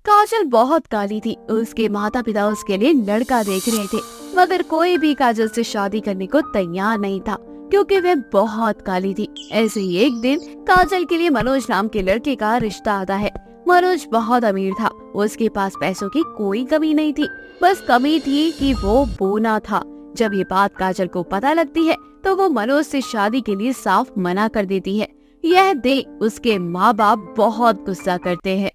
काजल बहुत काली थी। उसके माता पिता उसके लिए लड़का देख रहे थे, मगर कोई भी काजल से शादी करने को तैयार नहीं था क्योंकि वह बहुत काली थी। ऐसे ही एक दिन काजल के लिए मनोज नाम के लड़के का रिश्ता आता है। मनोज बहुत अमीर था, उसके पास पैसों की कोई कमी नहीं थी, बस कमी थी कि वो बोना था। जब ये बात काजल को पता लगती है तो वो मनोज से शादी के लिए साफ मना कर देती है। यह देख उसके माँ बाप बहुत गुस्सा करते हैं।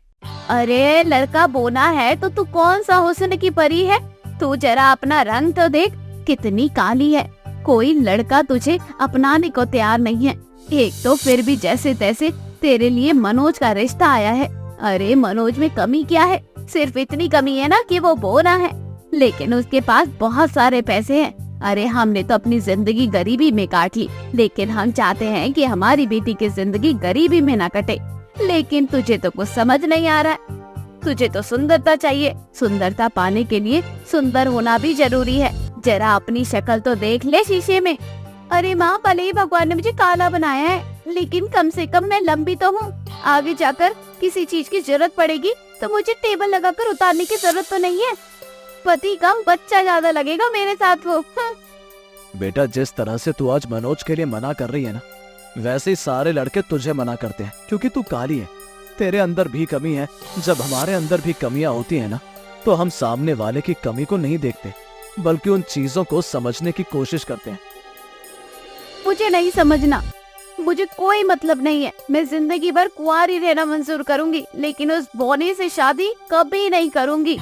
अरे लड़का बोना है तो तू कौन सा हुस्न की परी है? तू जरा अपना रंग तो देख, कितनी काली है। कोई लड़का तुझे अपनाने को तैयार नहीं है। एक तो फिर भी जैसे तैसे तेरे लिए मनोज का रिश्ता आया है। अरे मनोज में कमी क्या है? सिर्फ इतनी कमी है ना कि वो बोना है, लेकिन उसके पास बहुत सारे पैसे हैं। अरे हमने तो अपनी जिंदगी गरीबी में काट ली, लेकिन हम चाहते हैं कि हमारी बेटी की जिंदगी गरीबी में ना कटे। लेकिन तुझे तो कुछ समझ नहीं आ रहा है। तुझे तो सुंदरता चाहिए, सुंदरता पाने के लिए सुंदर होना भी जरूरी है। जरा अपनी शक्ल तो देख ले शीशे में। अरे माँ, भले ही भगवान ने मुझे काला बनाया है, लेकिन कम से कम मैं लंबी तो हूँ। आगे जाकर किसी चीज की जरूरत पड़ेगी तो मुझे टेबल लगाकर उतारने की जरूरत तो नहीं है। पति कम बच्चा ज्यादा लगेगा मेरे साथ वो। बेटा, जिस तरह से तू आज मनोज के लिए मना कर रही है ना, वैसे ही सारे लड़के तुझे मना करते हैं क्योंकि तू काली है। तेरे अंदर भी कमी है। जब हमारे अंदर भी कमियां होती है ना, तो हम सामने वाले की कमी को नहीं देखते, बल्कि उन चीजों को समझने की कोशिश करते हैं। मुझे नहीं समझना, मुझे कोई मतलब नहीं है। मैं जिंदगी भर कुंवारी रहना मंजूर करूंगी, लेकिन उस बोने से शादी कभी नहीं करूंगी।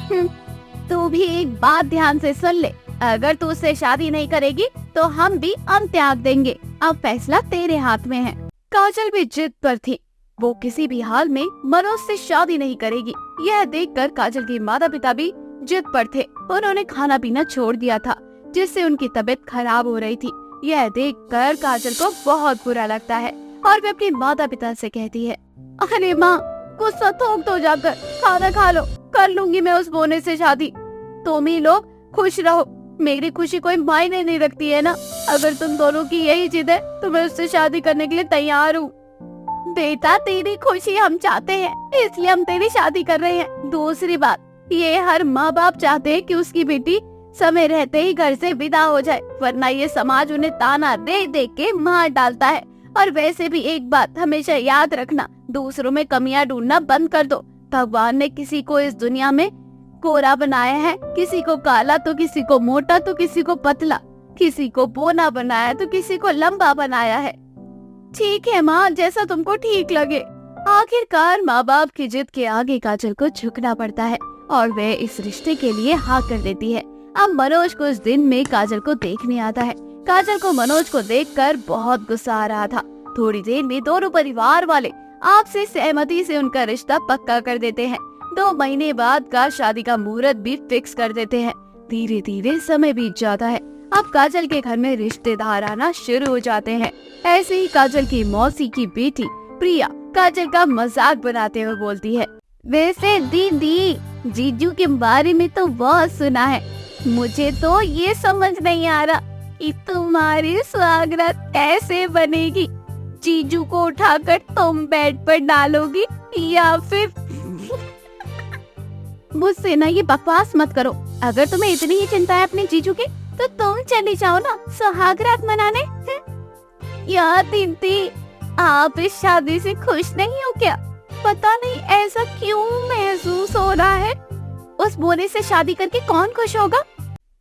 तू भी एक बात ध्यान से सुन ले, अगर तू उससे शादी नहीं करेगी तो हम भी अंत त्याग देंगे। अब फैसला तेरे हाथ में है। काजल भी जिद पर थी, वो किसी भी हाल में मनोज से शादी नहीं करेगी। यह देखकर काजल के माता पिता भी जिद पर थे। उन्होंने खाना पीना छोड़ दिया था, जिससे उनकी तबीयत खराब हो रही थी। यह देखकर काजल को बहुत बुरा लगता है और वे अपने माता पिता से कहती है, अरे माँ, गुस्सा थोक दो, जाकर खाना खा लो, कर लूंगी मैं उस बोने से शादी। तुम ही लोग खुश रहो, मेरी खुशी कोई मायने नहीं रखती है ना। अगर तुम दोनों की यही जिद है तो मैं उससे शादी करने के लिए तैयार हूँ। बेटा, तेरी खुशी हम चाहते हैं, इसलिए हम तेरी शादी कर रहे हैं। दूसरी बात, ये हर माँ बाप चाहते हैं कि उसकी बेटी समय रहते ही घर से विदा हो जाए, वरना ये समाज उन्हें ताना दे दे के मार डालता है। और वैसे भी एक बात हमेशा याद रखना, दूसरों में कमियां ढूंढना बंद कर दो। भगवान ने किसी को इस दुनिया में गोरा बनाया है, किसी को काला तो किसी को मोटा तो किसी को पतला, किसी को बोना बनाया तो किसी को लंबा बनाया है। ठीक है माँ, जैसा तुमको ठीक लगे। आखिरकार माँ बाप की जिद के आगे काजल को झुकना पड़ता है और वह इस रिश्ते के लिए हाँ कर देती है। अब मनोज को उस दिन में काजल को देखने आता है। काजल को मनोज को देखकर बहुत गुस्सा आ रहा था। थोड़ी देर में दोनों परिवार वाले आपसी सहमति से उनका रिश्ता पक्का कर देते हैं। 2 महीने बाद का शादी का मुहूर्त भी फिक्स कर देते हैं। धीरे धीरे समय बीत जाता है। अब काजल के घर में रिश्तेदार आना शुरू हो जाते हैं। ऐसे ही काजल की मौसी की बेटी प्रिया काजल का मजाक बनाते हुए बोलती है, वैसे दीदी, जीजू के बारे में तो बहुत सुना है, मुझे तो ये समझ नहीं आ रहा कि तुम्हारी स्वागत कैसे बनेगी। जीजू को उठाकर तुम बेड पर डालोगी या फिर मुझसे ना ये बकवास मत करो। अगर तुम्हें इतनी ही चिंता है अपने जीजू की तो तुम चली जाओ ना सुहागरात मनाने। या दीदी, आप इस शादी से खुश नहीं हो क्या? पता नहीं ऐसा क्यों महसूस हो रहा है। उस बोने से शादी करके कौन खुश होगा?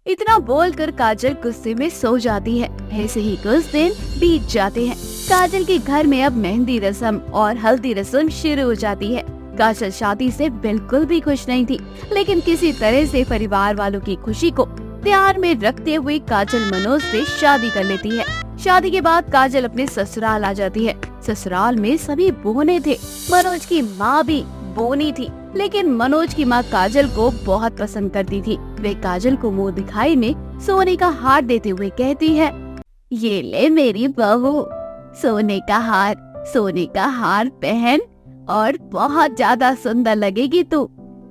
इतना बोलकर काजल गुस्से में सो जाती है। ऐसे ही कुछ दिन बीत जाते हैं। काजल के घर में अब मेहंदी रस्म और हल्दी रस्म शुरू हो जाती है। काजल शादी से बिल्कुल भी खुश नहीं थी, लेकिन किसी तरह से परिवार वालों की खुशी को ध्यान में रखते हुए काजल मनोज से शादी कर लेती है। शादी के बाद काजल अपने ससुराल आ जाती है। ससुराल में सभी बोने थे। मनोज की माँ भी बोनी थी, लेकिन मनोज की माँ काजल को बहुत पसंद करती थी। वे काजल को मुंह दिखाई में सोने का हार देते हुए कहती है, ये ले मेरी बहू, सोने का हार पहन और बहुत ज्यादा सुंदर लगेगी तू।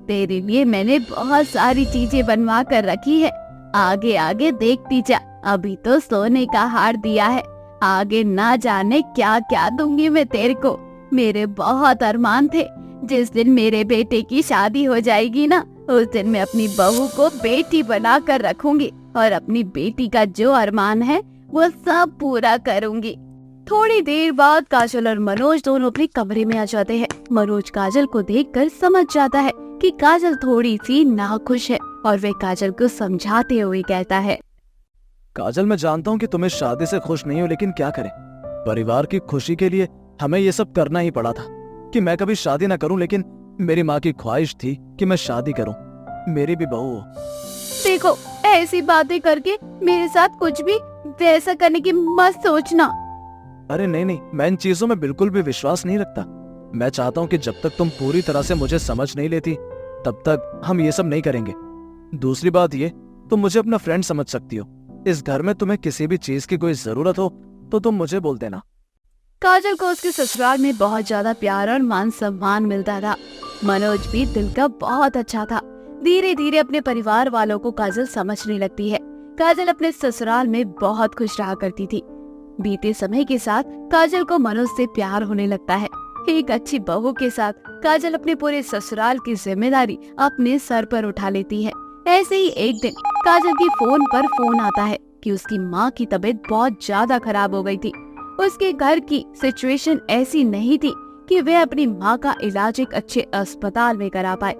तेरे लिए मैंने बहुत सारी चीजें बनवा कर रखी है, आगे आगे देखती जा। अभी तो सोने का हार दिया है, आगे ना जाने क्या क्या दूंगी मैं तेरे को। मेरे बहुत अरमान थे, जिस दिन मेरे बेटे की शादी हो जाएगी ना, उस दिन मैं अपनी बहू को बेटी बना कर रखूंगी और अपनी बेटी का जो अरमान है वो सब पूरा करूंगी। थोड़ी देर बाद काजल और मनोज दोनों अपने कमरे में आ जाते हैं। मनोज काजल को देखकर समझ जाता है कि काजल थोड़ी सी नाखुश है और वे काजल को समझाते हुए कहता है, काजल मैं जानता हूँ कि तुम्हें शादी से खुश नहीं हो, लेकिन क्या करें, परिवार की खुशी के लिए हमें ये सब करना ही पड़ा था कि मैं कभी शादी ना करूं, लेकिन मेरी माँ की ख्वाहिश थी कि मैं शादी करूं, मेरी भी बहू हो। देखो, ऐसी बातें करके मेरे साथ कुछ भी वैसा करने की मत सोचना। अरे नहीं नहीं, मैं इन चीजों में बिल्कुल भी विश्वास नहीं रखता। मैं चाहता हूँ कि जब तक तुम पूरी तरह से मुझे समझ नहीं लेती तब तक हम ये सब नहीं करेंगे। दूसरी बात ये, तुम मुझे अपना फ्रेंड समझ सकती हो। इस घर में तुम्हें किसी भी चीज की कोई जरूरत हो तो तुम मुझे बोल देना। काजल को उसके ससुराल में बहुत ज्यादा प्यार और मान सम्मान मिलता था। मनोज भी दिल का बहुत अच्छा था। धीरे धीरे अपने परिवार वालों को काजल समझने लगती है। काजल अपने ससुराल में बहुत खुश रहा करती थी। बीते समय के साथ काजल को मनोज से प्यार होने लगता है। एक अच्छी बहू के साथ काजल अपने पूरे ससुराल की जिम्मेदारी अपने सर पर उठा लेती है। ऐसे ही एक दिन काजल की फोन पर फोन आता है कि उसकी माँ की तबीयत बहुत ज्यादा खराब हो गई थी। उसके घर की सिचुएशन ऐसी नहीं थी कि वह अपनी माँ का इलाज एक अच्छे अस्पताल में करा पाए।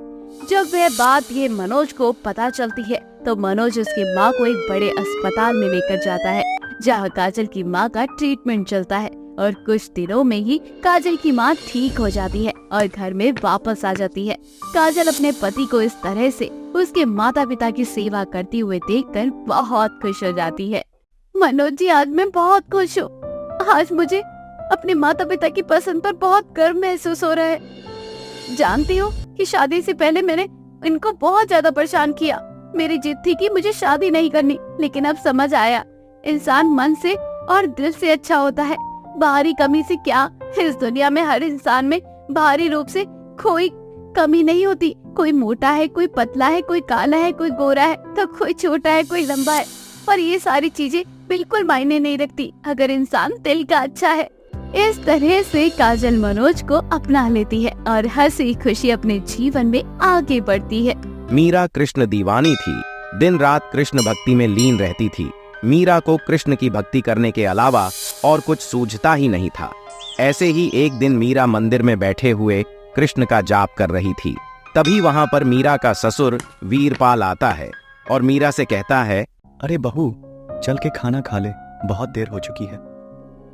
जब वह बात ये मनोज को पता चलती है तो मनोज उसकी माँ को एक बड़े अस्पताल में लेकर जाता है, जहाँ काजल की माँ का ट्रीटमेंट चलता है और कुछ दिनों में ही काजल की माँ ठीक हो जाती है और घर में वापस आ जाती है। काजल अपने पति को इस तरह से उसके माता पिता की सेवा करते हुए देखकर बहुत खुश हो जाती है। मनोज जी, आज मैं बहुत खुश हूँ। आज मुझे अपने माता पिता की पसंद पर बहुत गर्व महसूस हो रहा है। जानती हो कि शादी से पहले मैंने इनको बहुत ज्यादा परेशान किया। मेरी जिद थी कि मुझे शादी नहीं करनी, लेकिन अब समझ आया, इंसान मन से और दिल से अच्छा होता है। बाहरी कमी से क्या, इस दुनिया में हर इंसान में बाहरी रूप से कोई कमी नहीं होती। कोई मोटा है, कोई पतला है, कोई काला है, कोई गोरा है, तो कोई छोटा है, कोई लंबा है। पर ये सारी चीजें बिल्कुल मायने नहीं रखती अगर इंसान दिल का अच्छा है। इस तरह से काजल मनोज को अपना लेती है और हंसी खुशी अपने जीवन में आगे बढ़ती है। मीरा कृष्ण दीवानी थी। दिन रात कृष्ण भक्ति में लीन रहती थी। मीरा को कृष्ण की भक्ति करने के अलावा और कुछ सूझता ही नहीं था। ऐसे ही एक दिन मीरा मंदिर में बैठे हुए कृष्ण का जाप कर रही थी। तभी वहां पर मीरा का ससुर वीरपाल आता है और मीरा से कहता है, अरे बहू, चल के खाना खा ले, बहुत देर हो चुकी है।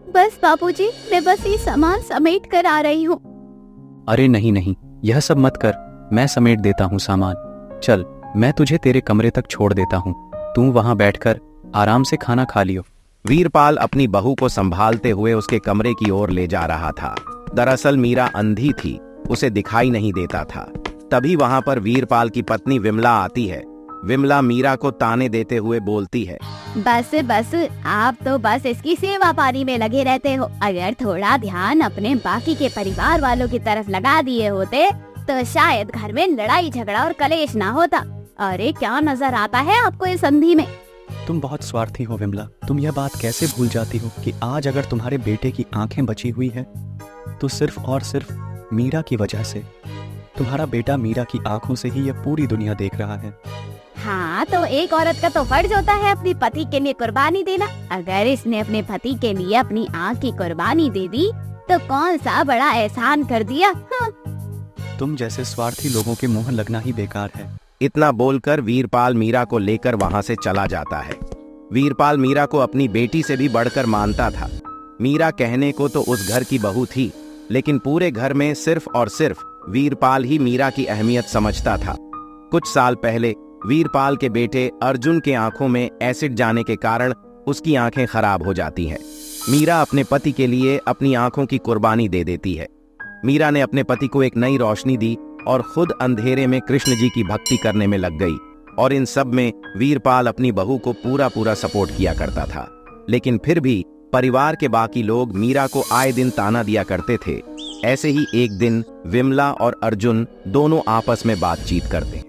बस बापूजी, मैं बस ये सामान समेट कर आ रही हूँ। अरे नहीं नहीं, यह सब मत कर, मैं समेट देता हूँ सामान। चल, मैं तुझे तेरे कमरे तक छोड़ देता हूँ, तू वहाँ बैठकर आराम से खाना खा लियो। वीरपाल अपनी बहू को संभालते हुए उसके कमरे की ओर ले जा रहा था। दरअसल मीरा अंधी थी, उसे दिखाई नहीं देता था। तभी वहां पर वीरपाल की पत्नी विमला आती है। विमला मीरा को ताने देते हुए बोलती है, बस बस, आप तो बस इसकी सेवा पानी में लगे रहते हो। अगर थोड़ा ध्यान अपने बाकी के परिवार वालों की तरफ लगा दिए होते तो शायद घर में लड़ाई झगड़ा और कलेश ना होता। अरे क्या नजर आता है आपको इस संधि में? तुम बहुत स्वार्थी हो विमला। तुम यह बात कैसे भूल जाती हो कि आज अगर तुम्हारे बेटे की आंखें बची हुई है तो सिर्फ और सिर्फ मीरा की वजह से। तुम्हारा बेटा मीरा की आंखों से ही यह पूरी दुनिया देख रहा है। हाँ, तो एक औरत का तो फर्ज होता है अपनी पति के लिए कुर्बानी देना। अगर इसने अपने पति के लिए अपनी आँख की कुर्बानी दे दी तो कौन सा बड़ा एहसान कर दिया। हाँ। तुम जैसे स्वार्थी लोगों के मुंह लगना ही बेकार है। इतना बोलकर वीरपाल मीरा को लेकर वहां से चला जाता है। वीरपाल मीरा को अपनी बेटी से भी बढ़कर मानता था। मीरा कहने को तो उस घर की बहू थी, लेकिन पूरे घर में सिर्फ और सिर्फ वीरपाल ही मीरा की अहमियत समझता था। कुछ साल पहले वीरपाल के बेटे अर्जुन के आंखों में एसिड जाने के कारण उसकी आंखें खराब हो जाती हैं। मीरा अपने पति के लिए अपनी आंखों की कुर्बानी दे देती है। मीरा ने अपने पति को एक नई रोशनी दी और खुद अंधेरे में कृष्ण जी की भक्ति करने में लग गई। और इन सब में वीरपाल अपनी बहू को पूरा सपोर्ट किया करता था। लेकिन फिर भी परिवार के बाकी लोग मीरा को आए दिन ताना दिया करते थे। ऐसे ही एक दिन विमला और अर्जुन दोनों आपस में बातचीत करते हैं।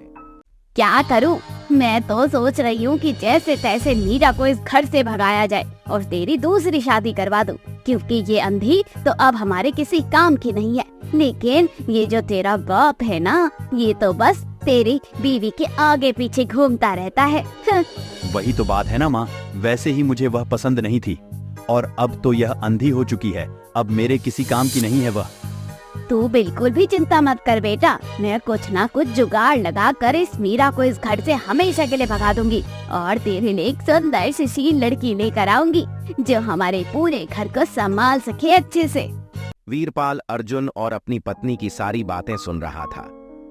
क्या करूं? मैं तो सोच रही हूँ कि जैसे तैसे मीरा को इस घर से भगाया जाए और तेरी दूसरी शादी करवा दूं। क्योंकि ये अंधी तो अब हमारे किसी काम की नहीं है। लेकिन ये जो तेरा बाप है ना, ये तो बस तेरी बीवी के आगे पीछे घूमता रहता है। वही तो बात है ना माँ, वैसे ही मुझे वह पसंद नहीं थी और अब तो यह अंधी हो चुकी है, अब मेरे किसी काम की नहीं है वह। तू बिल्कुल भी चिंता मत कर बेटा, मैं कुछ ना कुछ जुगाड़ लगा कर इस मीरा को इस घर से हमेशा के लिए भगा दूंगी और तेरे लिए एक सुंदर सुशील लड़की लेकर आऊंगी जो हमारे पूरे घर को संभाल सके अच्छे से। वीरपाल अर्जुन और अपनी पत्नी की सारी बातें सुन रहा था,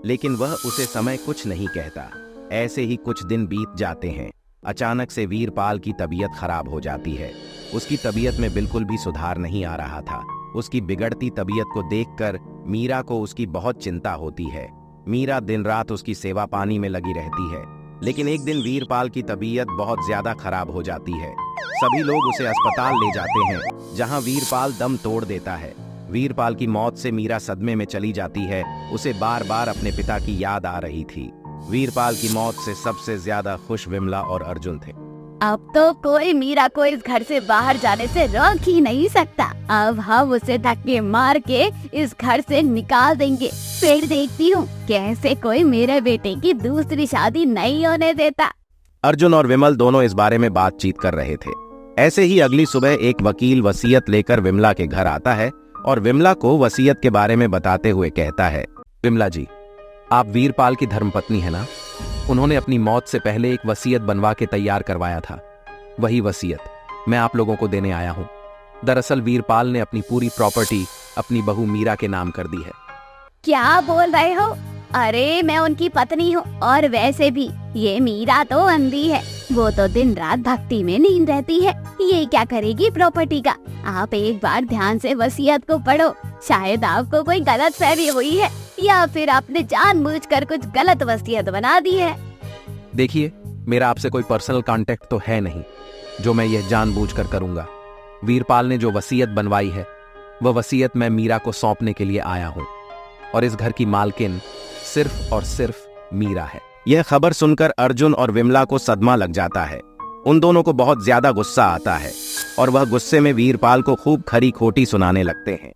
लेकिन वह उसे समय कुछ नहीं कहता। ऐसे ही कुछ दिन बीत जाते हैं। अचानक से वीरपाल की तबीयत खराब हो जाती है। उसकी तबीयत में बिल्कुल भी सुधार नहीं आ रहा था। उसकी बिगड़ती तबीयत को देखकर मीरा को उसकी बहुत चिंता होती है। मीरा दिन रात उसकी सेवा पानी में लगी रहती है। लेकिन एक दिन वीरपाल की तबीयत बहुत ज्यादा खराब हो जाती है। सभी लोग उसे अस्पताल ले जाते हैं, जहां वीरपाल दम तोड़ देता है। वीरपाल की मौत से मीरा सदमे में चली जाती है। उसे बार बार अपने पिता की याद आ रही थी। वीरपाल की मौत से सबसे ज्यादा खुश विमला और अर्जुन थे। अब तो कोई मीरा को इस घर से बाहर जाने से रोक ही नहीं सकता। अब हम उसे धक्के मार के इस घर से निकाल देंगे। फिर देखती हूँ कैसे कोई मेरे बेटे की दूसरी शादी नहीं होने देता। अर्जुन और विमल दोनों इस बारे में बातचीत कर रहे थे। ऐसे ही अगली सुबह एक वकील वसीयत लेकर विमला के घर आता है और विमला को वसीयत के बारे में बताते हुए कहता है, विमला जी, आप वीरपाल की धर्मपत्नी है ना? उन्होंने अपनी मौत से पहले एक वसीयत बनवा के तैयार करवाया था। वही वसीयत मैं आप लोगों को देने आया हूँ। दरअसल वीरपाल ने अपनी पूरी प्रॉपर्टी अपनी बहू मीरा के नाम कर दी है। क्या बोल रहे हो? अरे मैं उनकी पत्नी हूँ और वैसे भी ये मीरा तो अंधी है। वो तो दिन रात भक्ति में लीन रहती है। ये क्या करेगी प्रॉपर्टी का? आप एक बार ध्यान से वसीयत को पढ़ो। शायद आपको कोई गलतफहमी हुई है या फिर आपने जानबूझकर कुछ गलत वसीयत बना दी है। देखिए, मेरा आपसे कोई पर्सनल कांटेक्ट तो है नहीं जो मैं यह जानबूझकर करूंगा। वीरपाल ने जो वसीयत बनवाई है वह वसीयत मैं मीरा को सौंपने के लिए आया हूँ और इस घर की मालकिन सिर्फ और सिर्फ मीरा है। यह खबर सुनकर अर्जुन और विमला को सदमा लग जाता है। उन दोनों को बहुत ज्यादा गुस्सा आता है और वह गुस्से में वीरपाल को खूब खरी खोटी सुनाने लगते हैं।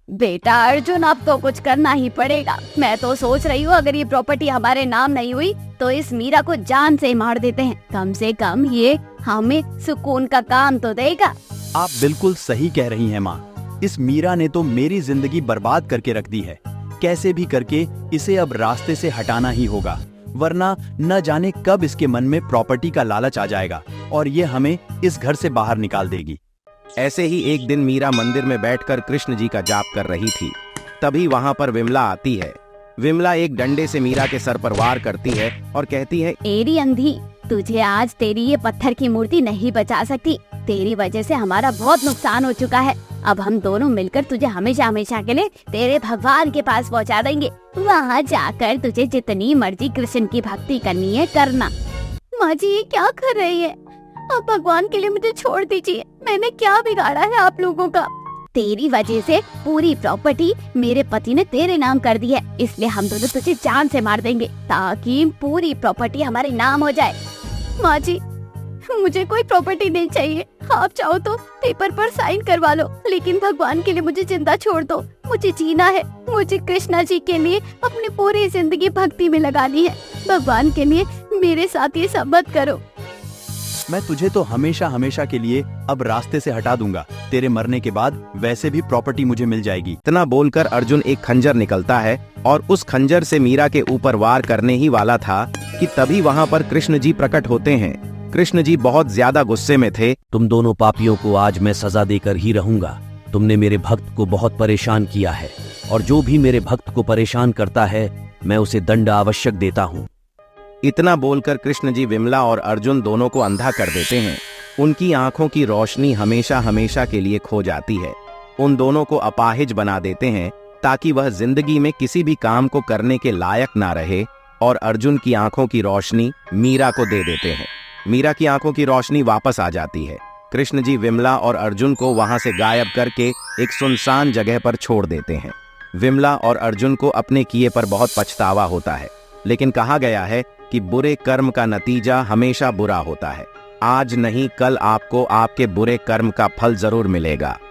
बेटा अर्जुन, अब तो कुछ करना ही पड़ेगा। मैं तो सोच रही हूँ अगर ये प्रॉपर्टी हमारे नाम नहीं हुई तो इस मीरा को जान से मार देते हैं। कम से कम ये हमें सुकून का काम तो देगा। आप बिल्कुल सही कह रही हैं माँ। इस मीरा ने तो मेरी जिंदगी बर्बाद करके रख दी है। कैसे भी करके इसे अब रास्ते से हटाना ही होगा, वरना न जाने कब इसके मन में प्रॉपर्टी का लालच आ जाएगा और ये हमें इस घर से बाहर निकाल देगी। ऐसे ही एक दिन मीरा मंदिर में बैठकर कृष्ण जी का जाप कर रही थी। तभी वहां पर विमला आती है। विमला एक डंडे से मीरा के सर पर वार करती है और कहती है, एरी अंधी, तुझे आज तेरी ये पत्थर की मूर्ति नहीं बचा सकती। तेरी वजह से हमारा बहुत नुकसान हो चुका है। अब हम दोनों मिलकर तुझे हमेशा हमेशा के लिए तेरे भगवान के पास पहुंचा देंगे। वहां जाकर तुझे जितनी मर्जी कृष्ण की भक्ति करनी है करना। माँ जी, ये क्या कर रही है? अब भगवान के लिए मुझे छोड़ दीजिए। मैंने क्या बिगाड़ा है आप लोगों का? तेरी वजह से पूरी प्रॉपर्टी मेरे पति ने तेरे नाम कर दी है, इसलिए हम दोनों तुझे जान से मार देंगे ताकि पूरी प्रॉपर्टी हमारे नाम हो जाए। माँ जी, मुझे कोई प्रॉपर्टी नहीं चाहिए। आप चाहो तो पेपर पर साइन करवा लो, लेकिन भगवान के लिए मुझे जिंदा छोड़ दो। मुझे जीना है। मुझे कृष्णा जी के लिए अपनी पूरी जिंदगी भक्ति में लगानी है। भगवान के लिए मेरे साथ ये सब मत करो। मैं तुझे तो हमेशा हमेशा के लिए अब रास्ते से हटा दूंगा। तेरे मरने के बाद वैसे भी प्रॉपर्टी मुझे मिल जाएगी। इतना बोलकर अर्जुन एक खंजर निकलता है और उस खंजर से मीरा के ऊपर वार करने ही वाला था कि तभी वहां पर कृष्ण जी प्रकट होते हैं। कृष्ण जी बहुत ज्यादा गुस्से में थे। तुम दोनों पापियों को आज मैं सजा देकर ही रहूंगा। तुमने मेरे भक्त को बहुत परेशान किया है और जो भी मेरे भक्त को परेशान करता है मैं उसे दंड आवश्यक देता हूँ। इतना बोलकर कृष्ण जी विमला और अर्जुन दोनों को अंधा कर देते हैं। उनकी आंखों की रोशनी हमेशा हमेशा के लिए खो जाती है। उन दोनों को अपाहिज बना देते हैं ताकि वह जिंदगी में किसी भी काम को करने के लायक ना रहे और अर्जुन की आंखों की रोशनी मीरा को दे देते हैं। मीरा की आंखों की रोशनी वापस आ जाती है। कृष्ण जी विमला और अर्जुन को वहां से गायब करके एक सुनसान जगह पर छोड़ देते हैं। विमला और अर्जुन को अपने किए पर बहुत पछतावा होता है, लेकिन कहा गया है कि बुरे कर्म का नतीजा हमेशा बुरा होता है। आज नहीं कल आपको आपके बुरे कर्म का फल जरूर मिलेगा।